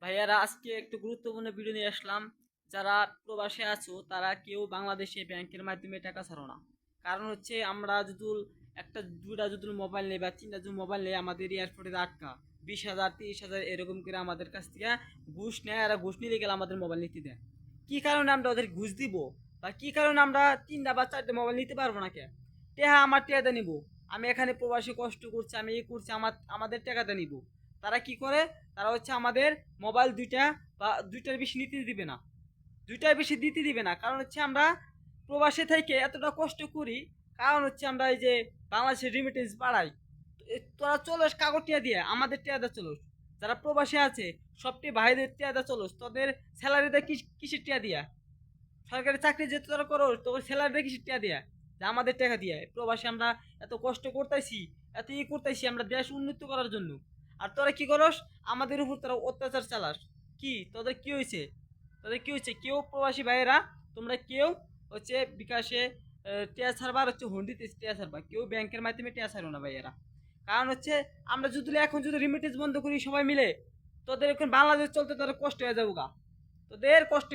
ভাইয়ারা আজকে একটু গুরুত্বপূর্ণ ভিডিও নিয়ে আসলাম। যারা প্রবাসে আছো তারা কেউ বাংলাদেশে ব্যাংকের মাধ্যমে টাকা ছাড়ো না। কারণ হচ্ছে আমরা যদি একটা দুইটা যদি মোবাইল নেই বা তিনটা যদি মোবাইল নেই, আমাদের এয়ারপোর্টে আটকা 20,000 30,000 এরকম করে আমাদের কাছ থেকে ঘুষ নেয়। আর ঘুষ নিতে গেলে আমাদের মোবাইল নিতে দেয়। কি কারণে আমরা ওদের ঘুষ দিব বা কি কারণে আমরা তিনটা বা চারটে মোবাইল নিতে পারবো না? কে টেহা আমার টেহাতে নিব? আমি এখানে প্রবাসী কষ্ট করছি, আমি এই করছি, আমাদের টাকাতে নিব। তারা কি করে? তারা হচ্ছে আমাদের মোবাইল দুইটা বা দুইটার বেশি নিতে দিবে না। দুইটার বেশি দিতে দিবে না, কারণ হচ্ছে আমরা প্রবাসে থেকে এতটা কষ্ট করি। কারণ হচ্ছে আমরা এই যে বাংলাদেশের রিমিটেন্স বাড়াই। তোরা চলোস কাগজ টিয়া দিয়ে, আমাদের টিয়া দা চলোস। যারা প্রবাসে আছে সবটি ভাইদের টিয়া দা চলোস, তোদের স্যালারি দেয় কিসের টিয়া দিয়া? সরকারি চাকরি যেহেতু তোরা করো, তোর স্যালারি দেয় কিসের টিয়া দিয়া? যে আমাদের টাকা দিয়ে প্রবাসে আমরা এত কষ্ট করতেছি, এত করতেছি আমরা দেশ উন্নত করার জন্য। আর তোরা কি করস? আমাদের উপর তোরা অত্যাচার চালাস। কি তোদের কি হয়েছে? তোদের কি হয়েছে? কেউ প্রবাসী ভাইয়েরা, তোমরা কেউ হচ্ছে বিকাশে টিয়া ছাড়বা, আর হচ্ছে হুন্ডিতে টিয়া ছাড়বা, কেউ ব্যাংকের মাধ্যমে টিয়া ছাড়ো না ভাইয়েরা। কারণ হচ্ছে আমরা যদি এখন যদি রিমিটেন্স বন্ধ করি সবাই মিলে, তোদের এখন বাংলাদেশ চলতে তোদের কষ্ট হয়ে যাবো গা। তোদের কষ্ট